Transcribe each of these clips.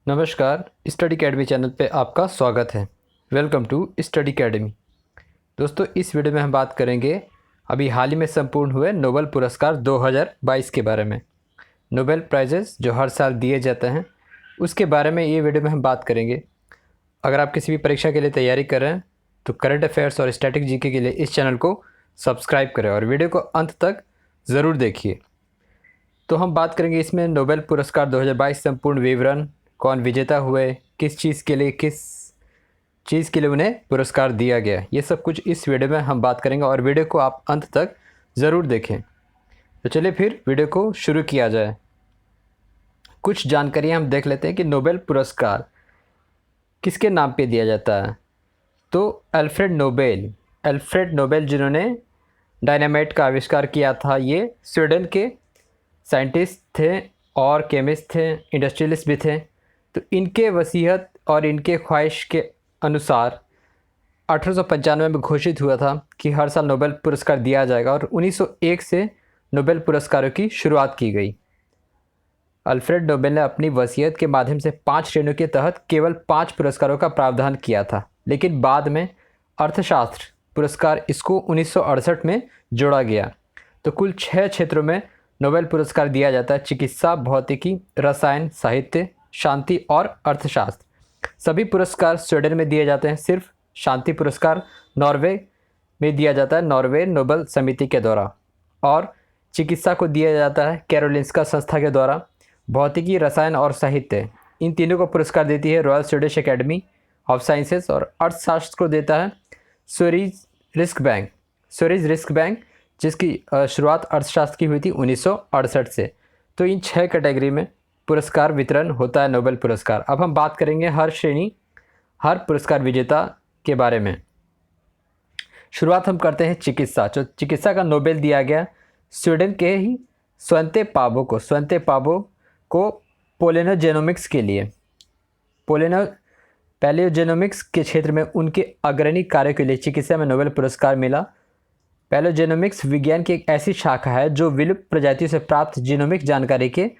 नमस्कार, study academy channel पे आपका स्वागत है। Welcome to Study Academy. दोस्तों, इस वीडियो में हम बात करेंगे अभी हाल ही में संपूर्ण हुए नोबेल पुरस्कार 2022 के बारे में। नोबेल प्राइजेस जो हर साल दिए जाते हैं उसके बारे में ये वीडियो में हम बात करेंगे। अगर आप किसी भी परीक्षा के लिए तैयारी कर रहे हैं तो करंट अफेयर्स और स्टैटिक जीके के लिए इस चैनल को सब्सक्राइब करें और वीडियो को अंत तक ज़रूर देखिए। तो हम बात करेंगे इसमें नोबेल पुरस्कार 2022 संपूर्ण विवरण, कौन विजेता हुए, किस चीज़ के लिए उन्हें पुरस्कार दिया गया, ये सब कुछ इस वीडियो में हम बात करेंगे और वीडियो को आप अंत तक ज़रूर देखें। तो चलिए फिर वीडियो को शुरू किया जाए। कुछ जानकारियाँ हम देख लेते हैं कि नोबेल पुरस्कार किसके नाम पे दिया जाता है। तो अल्फ्रेड नोबेल जिन्होंने डायनामाइट का आविष्कार किया था, ये स्वीडन के साइंटिस्ट थे और केमिस्ट थे, इंडस्ट्रियलिस्ट भी थे। तो इनके वसीयत और इनके ख्वाहिश के अनुसार 1895 में घोषित हुआ था कि हर साल नोबेल पुरस्कार दिया जाएगा और 1901 से नोबेल पुरस्कारों की शुरुआत की गई। अल्फ्रेड नोबेल ने अपनी वसीयत के माध्यम से 5 श्रेणियों के तहत केवल 5 पुरस्कारों का प्रावधान किया था, लेकिन बाद में अर्थशास्त्र पुरस्कार इसको 1968 में जोड़ा गया। तो कुल 6 क्षेत्रों में नोबेल पुरस्कार दिया जाता है: चिकित्सा, भौतिकी, रसायन, साहित्य, शांति और अर्थशास्त्र। सभी पुरस्कार स्वीडन में दिए जाते हैं। सिर्फ शांति पुरस्कार नॉर्वे में दिया जाता है, नॉर्वे नोबेल समिति के द्वारा, और चिकित्सा को दिया जाता है कैरोलिंस्का संस्था के द्वारा। भौतिकी, रसायन और साहित्य, इन तीनों को पुरस्कार देती है royal Swedish academy of sciences, और अर्थशास्त्र को देता है स्वेरिज रिस्क बैंक, जिसकी शुरुआत अर्थशास्त्र की हुई थी 1968 से। तो इन 6 कैटेगरी में पुरस्कार वितरण होता है नोबेल पुरस्कार। अब हम बात करेंगे हर पुरस्कार विजेता के बारे में। शुरुआत हम करते हैं चिकित्सा। जो चिकित्सा का नोबेल दिया गया स्वीडन के ही स्वंते पाबो को पोलेनोजेनोमिक्स के लिए। पैलियोजेनोमिक्स के क्षेत्र में उनके अग्रणी कार्य के लिए चिकित्सा में नोबेल पुरस्कार मिला। पैलियोजेनोमिक्स विज्ञान की एक ऐसी शाखा है जो विलुप्त प्रजातियों से प्राप्त जीनोमिक जानकारी के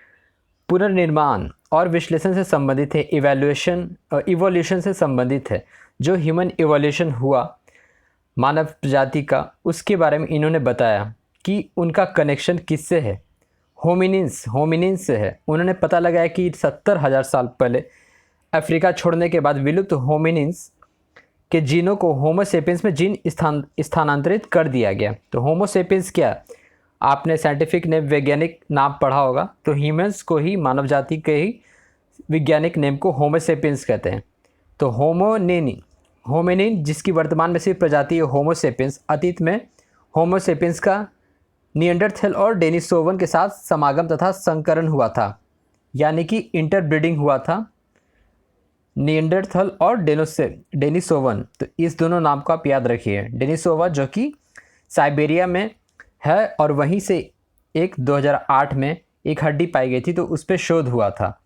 पुनर्निर्माण और विश्लेषण से संबंधित है, इवोल्यूशन से संबंधित है। जो ह्यूमन इवोल्यूशन हुआ मानव प्रजाति का, उसके बारे में इन्होंने बताया कि उनका कनेक्शन किससे है, होमिनिन्स से है। उन्होंने पता लगाया कि 70,000 साल पहले अफ्रीका छोड़ने के बाद विलुप्त होमिनिन्स के जीनों को होमोसेपियंस में जीन स्थानांतरित कर दिया गया। तो होमोसेपियंस क्या, आपने साइंटिफिक नेम, वैज्ञानिक नाम पढ़ा होगा। तो ह्यूमंस को ही, मानव जाति के ही वैज्ञानिक नेम को होमोसेपियंस कहते हैं। तो होमिनिन जिसकी वर्तमान में सिर्फ प्रजाति है होमोसेपियंस, अतीत में होमोसेपियंस का निएंडरथल और डेनिसोवन के साथ समागम तथा संकरण हुआ था, यानी कि इंटरब्रीडिंग हुआ था, निएंडरथल और डेनिसोवन। तो इस दोनों नाम को आप याद रखिए। डेनिसोवा जो कि साइबेरिया में है, और वहीं से 2008 में एक हड्डी पाई गई थी, तो उस पर शोध हुआ था।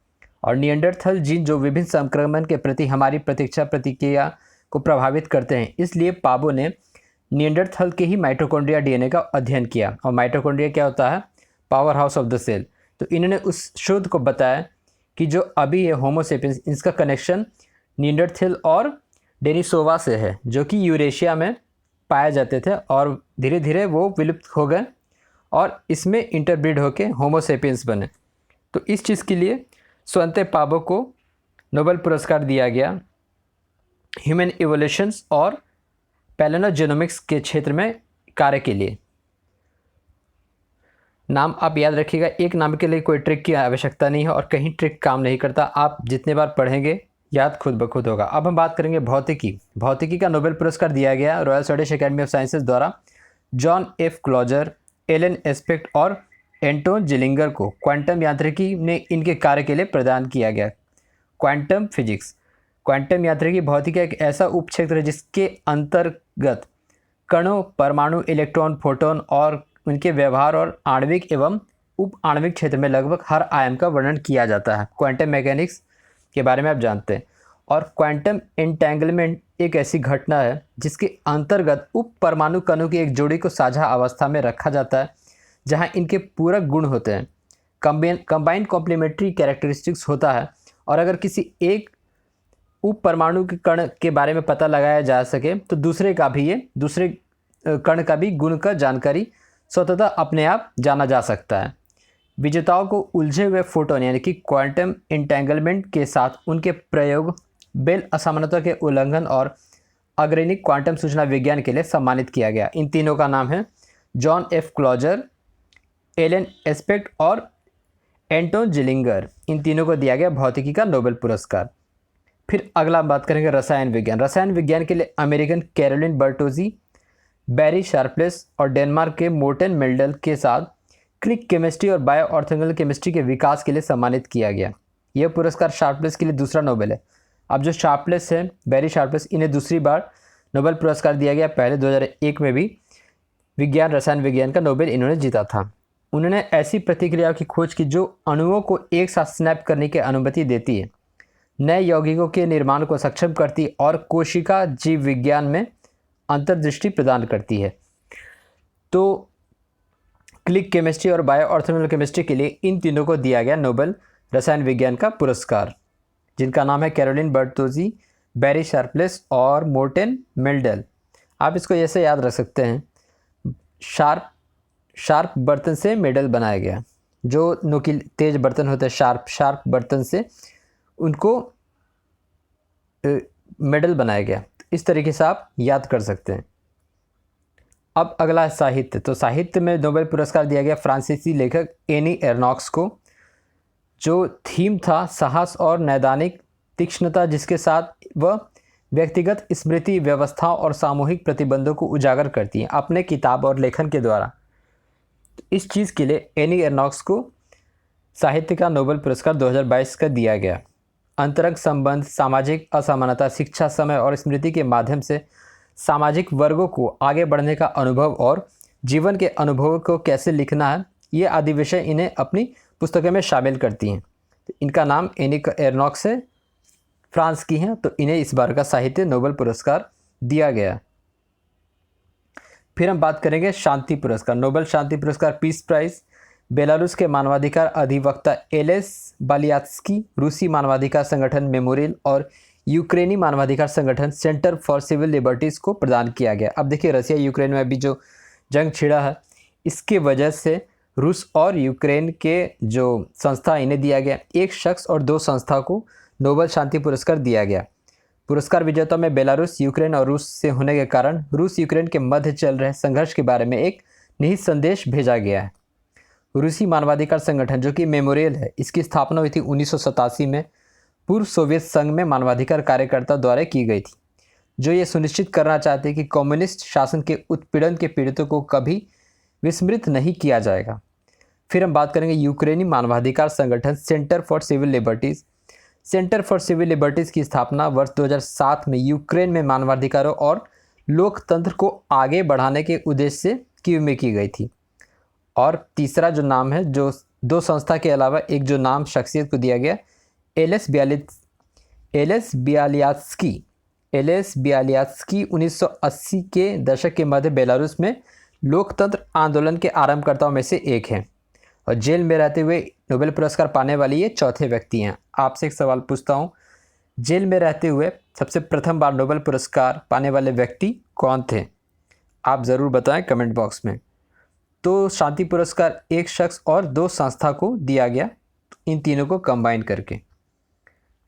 और निएंडरथल जीन जो विभिन्न संक्रमण के प्रति हमारी प्रतिक्रिया को प्रभावित करते हैं, इसलिए पाबो ने निएंडरथल के ही माइटोकॉन्ड्रिया डीएनए का अध्ययन किया। और माइटोकॉन्ड्रिया क्या होता है? Powerhouse of the cell. तो इन्होंने उस शोध को बताया कि जो अभी ये होमोसेपियंस, इसका कनेक्शन निएंडरथल और डेनिसोवा से है, जो कि यूरेशिया में पाए जाते थे और धीरे धीरे वो विलुप्त हो गए और इसमें इंटरब्रीड होके होमोसेपियंस बने। तो इस चीज़ के लिए स्वंते पाबो को नोबेल पुरस्कार दिया गया ह्यूमन इवोल्यूशंस और पैलियोजेनोमिक्स के क्षेत्र में कार्य के लिए। नाम आप याद रखिएगा, एक नाम के लिए कोई ट्रिक की आवश्यकता नहीं है और कहीं ट्रिक काम नहीं करता। आप जितने बार पढ़ेंगे याद खुद ब खुद होगा। अब हम बात करेंगे भौतिकी का नोबेल पुरस्कार दिया गया royal Swedish academy of sciences द्वारा John F Clauser, Alain Aspect और एंटोन जिलिंगर को क्वांटम यांत्रिकी में इनके कार्य के लिए प्रदान किया गया। क्वांटम यांत्रिकी भौतिकी एक ऐसा उपक्षेत्र है जिसके अंतर्गत कणों, परमाणु, इलेक्ट्रॉन, फोटोन और उनके व्यवहार और आणविक एवं उप आणविक क्षेत्र में लगभग हर आयाम का वर्णन किया जाता है। क्वांटम मैकेनिक्स के बारे में आप जानते हैं। और क्वांटम एंटेंगलमेंट एक ऐसी घटना है जिसके अंतर्गत उप परमाणु कणों की एक जोड़ी को साझा अवस्था में रखा जाता है, जहां इनके पूरक गुण होते हैं। कंबाइंड कॉम्प्लीमेंट्री कैरेक्टरिस्टिक्स होता है और अगर किसी एक उप परमाणु के कण के बारे में पता लगाया जा सके तो दूसरे कण का भी गुण का जानकारी स्वतःतः अपने आप जाना जा सकता है। विजेताओं को उलझे हुए फोटोन यानी कि क्वांटम इंटेंगलमेंट के साथ उनके प्रयोग, बेल असमानता के उल्लंघन और अग्रणी क्वांटम सूचना विज्ञान के लिए सम्मानित किया गया। इन तीनों का नाम है John F Clauser, Alain Aspect और एंटोन जिलिंगर। इन तीनों को दिया गया भौतिकी का नोबेल पुरस्कार। फिर अगला बात करेंगे रसायन विज्ञान। रसायन विज्ञान के लिए अमेरिकन कैरोलिन बर्टोजी, बैरी शार्पलेस और डेनमार्क के मोर्टेन मेल्डल के साथ क्लिक केमिस्ट्री और बायो ऑर्थोगोनल केमिस्ट्री के विकास के लिए सम्मानित किया गया। यह पुरस्कार शार्पलेस के लिए दूसरा नोबेल है। अब जो शार्पलेस है, बैरी शार्पलेस, इन्हें दूसरी बार नोबेल पुरस्कार दिया गया। पहले 2001 में भी रसायन विज्ञान का नोबेल इन्होंने जीता था। उन्होंने ऐसी प्रतिक्रियाओं की खोज की जो अणुओं को एक साथ स्नैप करने की अनुमति देती है, नए यौगिकों के निर्माण को सक्षम करती और कोशिका जीव विज्ञान में अंतर्दृष्टि प्रदान करती है। तो क्लिक केमिस्ट्री और बायो ऑर्थोगोनल केमिस्ट्री के लिए इन तीनों को दिया गया नोबेल रसायन विज्ञान का पुरस्कार, जिनका नाम है कैरोलिन बर्टोजी, बैरी शार्पलेस और मोर्टेन मेल्डल। आप इसको ऐसे याद रख सकते हैं, शार्प बर्तन से मेडल बनाया गया। जो नुकीले तेज बर्तन होते हैं, शार्प बर्तन से उनको मेडल बनाया गया। इस तरीके से आप याद कर सकते हैं। अब अगला है साहित्य। तो साहित्य में नोबेल पुरस्कार दिया गया फ्रांसीसी लेखक एनी एर्नॉक्स को, जो थीम था साहस और नैदानिक तीक्ष्णता, जिसके साथ वह व्यक्तिगत स्मृति व्यवस्थाओं और सामूहिक प्रतिबंधों को उजागर करती है अपने किताब और लेखन के द्वारा। इस चीज़ के लिए एनी एर्नॉक्स को साहित्य का नोबेल पुरस्कार 2022 का दिया गया। अंतरंग संबंध, सामाजिक असमानता, शिक्षा, समय और स्मृति के माध्यम से सामाजिक वर्गों को आगे बढ़ने का अनुभव और जीवन के अनुभवों को कैसे लिखना है, ये आदि विषय इन्हें अपनी पुस्तकों में शामिल करती हैं। इनका नाम एनी एर्नॉक्स है, फ्रांस की हैं, तो इन्हें इस बार का साहित्य नोबेल पुरस्कार दिया गया। फिर हम बात करेंगे शांति पुरस्कार। नोबेल शांति पुरस्कार पीस प्राइज बेलारूस के मानवाधिकार अधिवक्ता एलेस बालियात्स्की, रूसी मानवाधिकार संगठन मेमोरियल और यूक्रेनी मानवाधिकार संगठन सेंटर फॉर सिविल लिबर्टीज़ को प्रदान किया गया। अब देखिए, रसिया यूक्रेन में अभी जो जंग छिड़ा है, इसके वजह से रूस और यूक्रेन के जो संस्था इन्हें दिया गया। एक शख्स और 2 संस्था को नोबेल शांति पुरस्कार दिया गया। पुरस्कार विजेताओं में बेलारूस, यूक्रेन और रूस से होने के कारण रूस यूक्रेन के मध्य चल रहे संघर्ष के बारे में एक निहित संदेश भेजा गया है। रूसी मानवाधिकार संगठन, जो कि मेमोरियल है, इसकी स्थापना हुई थी 1987 में पूर्व सोवियत संघ में मानवाधिकार कार्यकर्ता द्वारा की गई थी, जो ये सुनिश्चित करना चाहते हैं कि कम्युनिस्ट शासन के उत्पीड़न के पीड़ितों को कभी विस्मृत नहीं किया जाएगा। फिर हम बात करेंगे यूक्रेनी मानवाधिकार संगठन Center for Civil Liberties. Center for Civil Liberties की स्थापना वर्ष 2007 में यूक्रेन में मानवाधिकारों और लोकतंत्र को आगे बढ़ाने के उद्देश्य से कीव में की गई थी। और तीसरा जो नाम है, जो 2 संस्था के अलावा एक जो नाम शख्सियत को दिया गया, एलेस बियालियात्स्की 1980 के दशक के मध्य बेलारूस में लोकतंत्र आंदोलन के आरंभकर्ताओं में से एक हैं और जेल में रहते हुए नोबेल पुरस्कार पाने वाले ये चौथे व्यक्ति हैं। आपसे एक सवाल पूछता हूँ, जेल में रहते हुए सबसे प्रथम बार नोबेल पुरस्कार पाने वाले व्यक्ति कौन थे? आप ज़रूर बताएं कमेंट बॉक्स में। तो शांति पुरस्कार एक शख्स और 2 संस्था को दिया गया, इन तीनों को कंबाइन करके।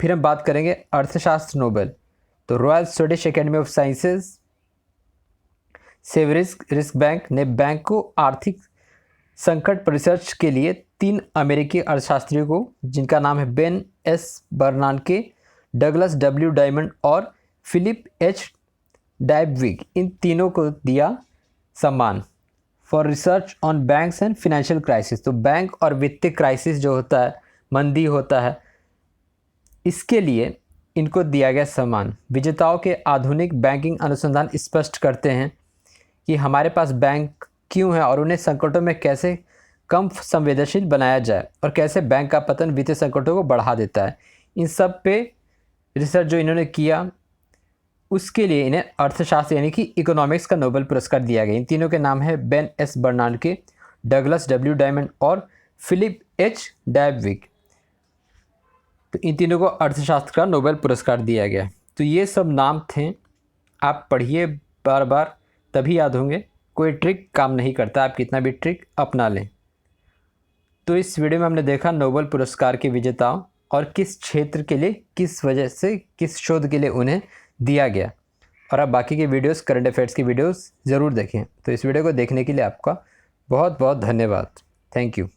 फिर हम बात करेंगे अर्थशास्त्र नोबेल। तो royal Swedish academy of sciences सेवरिस्क बैंक ने बैंक को आर्थिक संकट पर रिसर्च के लिए 3 अमेरिकी अर्थशास्त्रियों को, जिनका नाम है Ben S बर्नानके, Douglas W diamond और फिलिप एच डायबविग, इन तीनों को दिया सम्मान for research on banks and financial crisis. तो बैंक और वित्तीय क्राइसिस जो होता है, मंदी होता है, इसके लिए इनको दिया गया सम्मान। विजेताओं के आधुनिक बैंकिंग अनुसंधान स्पष्ट करते हैं कि हमारे पास बैंक क्यों है और उन्हें संकटों में कैसे कम संवेदनशील बनाया जाए और कैसे बैंक का पतन वित्तीय संकटों को बढ़ा देता है। इन सब पे रिसर्च जो इन्होंने किया, उसके लिए इन्हें अर्थशास्त्र यानी कि इकोनॉमिक्स का नोबेल पुरस्कार दिया गया। इन तीनों के नाम है Ben S बर्नानके, Douglas W diamond और फिलिप एच डायबविग। तो इन तीनों को अर्थशास्त्र का नोबेल पुरस्कार दिया गया। तो ये सब नाम थे, आप पढ़िए बार बार, तभी याद होंगे। कोई ट्रिक काम नहीं करता, आप कितना भी ट्रिक अपना लें। तो इस वीडियो में हमने देखा नोबेल पुरस्कार के विजेताओं और किस क्षेत्र के लिए, किस वजह से, किस शोध के लिए उन्हें दिया गया। और आप बाकी के वीडियोस, करंट अफेयर्स की वीडियोस ज़रूर देखें। तो इस वीडियो को देखने के लिए आपका बहुत बहुत धन्यवाद। Thank you.